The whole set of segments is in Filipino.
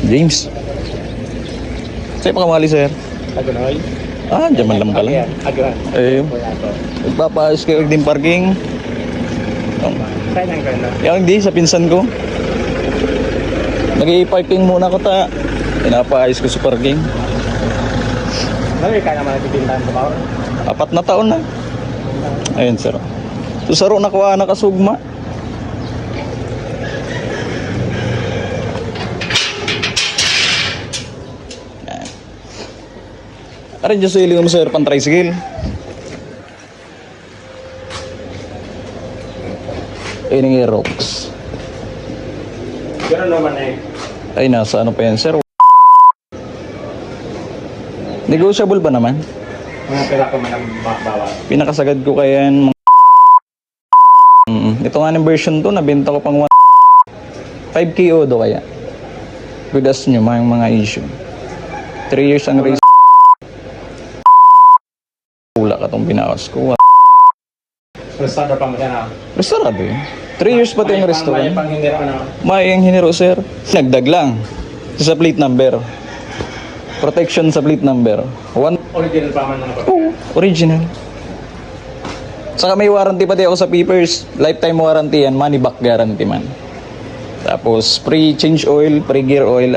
James. Sa'yo pa kamali, sir. Agunoy. Diyan lang pala. Agunoy. Magpapaayos kayo din parking. Saan ang gano'n? Yung di, sa pinsan ko. Nag-i-parking muna ko ta. Pinapaayos ko sa parking. Marami ka naman nagtitindahan sa bawal? 4 na taon na. Ayun, sir. Susaro na kuha na kasugma. Aray, dyan sa iling mo, sir, pan-tricycle. Ayun yung rocks. Gano'n naman eh. Ay, nasa ano pa yan, sir? Negotiable ba naman? Mga pera ko man ang bawal. Pinakasagad ko kaya yan. Ito nga ng version 2, nabenta ko pang 5K do kaya. With us nyo, mga issue. 3 years ang race. Pula ka tong binawas ko. Restado pa mo siya na. Restaurant eh. 3 years pa ito yung restaurant. May pang hindi rin ano. May yung hiniro, sir. Nagdag lang. Sa plate number. Protection sa plate number. Original pa man mga Oo, original. Saka may warranty pati ako sa papers. Lifetime warranty yan, money back guarantee man. Tapos free change oil, free gear oil,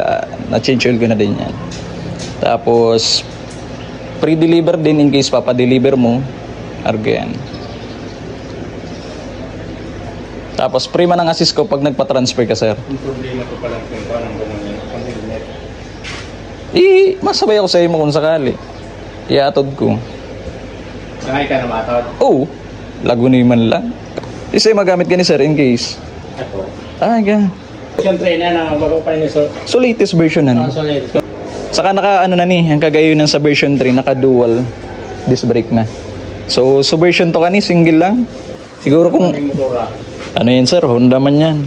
na-change oil ko na din yan. Tapos free deliver din in case papadeliver mo. Argo yan. Tapos free man ang assist ko pag nagpa-transfer ka, sir. Yung problema ko pala kung paano ganun yun. Pang-helmet. Masabay ako sa iyo mo kung sakali. Iatod ko. Sangay ka na matod. Oo, Laguna man lang. Isa magamit ka ni sir in case. Ako. Gan. Yung train na bago pa yun so. So latest version na. Solid. Saka naka ano na ni, ang kagayon ng sa version 3 naka dual disc brake na. So version 2 kani single lang. Siguro kung Yung motora. ano yan sir, Honda man yan.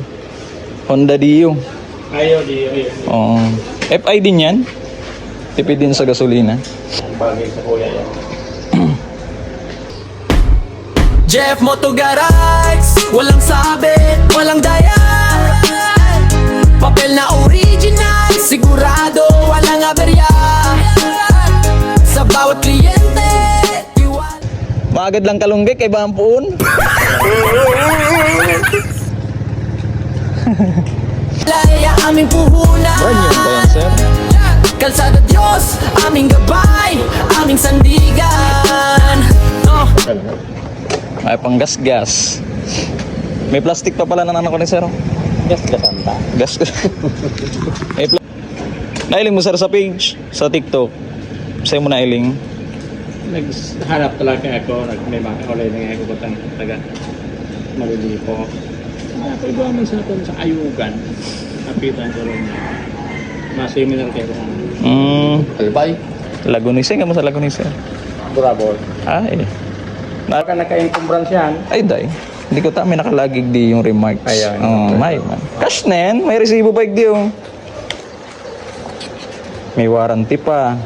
Honda Dio. Ayaw, di. Oo. FI din yan. Tipid din sa gasolina. Ang bagay sa kuya yan. Jeff Moto Garage, walang sabit, walang daya. Papel na original, sigurado walang aberya. Sa bawat kliyente, tiwala. Maagad lang kalunggay kay Bampuon. Laya aming puhunan. Brand new ba yan sir? Kalsada Diyos, aming gabay, aming sandigan. Ay pang gas-gas. May plastic pa pala na nanak ko ni sir. Gas ka santa. Gas. May nailing mo sir sa page, sa TikTok. Sa'yo mo nailing. Naghanap talaga ako. May mga ulay na nga ako kutang taga malilipo. Pagbawa man sa atin sa ayugan. Kapitan ko rin. Mga seminar kayo kung Albay. Lagunise nga mo sa Lagunise. Bravo. Ay. Baka naka-encumbrance yan. Ay, day. Hindi ko may nakalagig di yung remarks. Ayan. May man. Cash na yan. May resibo pa di yung. May warranty pa.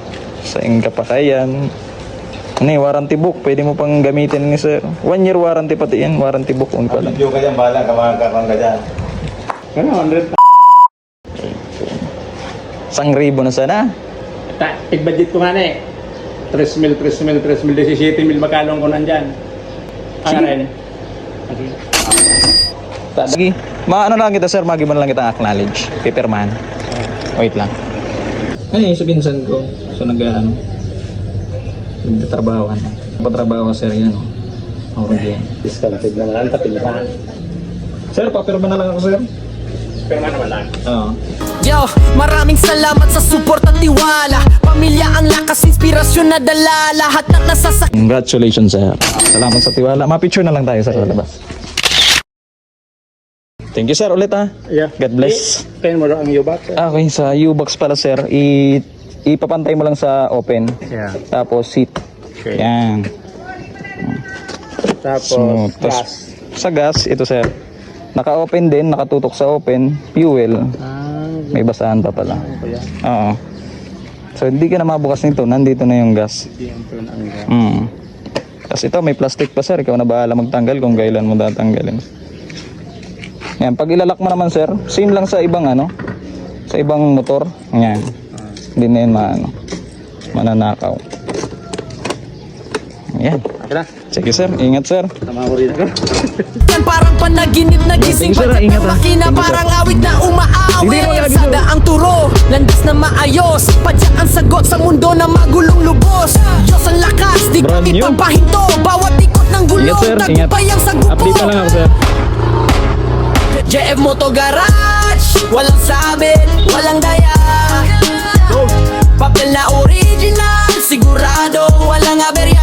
Sa inga pa kayan. Ano yung warranty book? Pwede mo pang gamitin ni sir. 1 year warranty pati yan. Warranty book. Kung pa lang. Video ka dyan, bahala ka mga kakang ka dyan. Ano, 100 1,000 na sana. Tig-budget ko nga na eh. 3,000, 17,000 makalong ko nandyan. Ang rin. Sige. Maano lang kita sir. Magiban lang kita acknowledge. Paperman. Wait lang. Ay, sa pinsan ko. So nag-ano. Nagtatrabaho ka na. Patrabaho sir yan. Okay. Discounted naman. Ang tapilihan. Sir, papirma na lang ako sir. Pero nga naman lang. Oo. Yo, maraming salamat sa support at tiwala. Pamilya ang lakas, inspirasyon na dala. Lahat ng nasasak. Congratulations sir. Salamat sa tiwala. Ma-picture na lang tayo sir sa labas. Thank you sir ulit ha. Yeah. God bless. Pen mo ang U-box. Okay, sa U-box pala sir, ipapantay mo lang sa open. Yeah. Tapos seat. Okay. Yan. Tapos, Smooth. gas. Tapos, sa gas, ito sir. Naka-open din, nakatutok sa open. Fuel. May basahan pa pala. Ano yan? Oo. So, hindi ka na mabukas nito. Nandito na yung gas. Hindi yung turn ang gas. Tapos ito, may plastic pa sir. Ikaw na bahala magtanggal kung kailan mo tatanggalin. Yan, pag ilalak mo naman sir, same lang sa ibang ano. Sa ibang motor, yan. Hindi na yun mananakaw. Yan. Okay na. Sige sir, ingat sir. Tama ko rin ako. Yan parang panaginip na gising. Thank you, sir. Pagkat Ingat, ng ha. makina Thank you, sir. parang awit na Hindi mo umaawit. lagi, Sada sir. ang turo, landas na maayos. Padyak ang sagot sa mundo na magulong lubos. Diyos ang lakas, di Brand kami new. pagpahinto. Bawat ikot ng gulo, Ingat, sir. Ingat. tagumpay ang sagupo. Update na lang ako sir. JF Moto Garage, walang sabit, walang daya. Papel na original, sigurado walang aberya.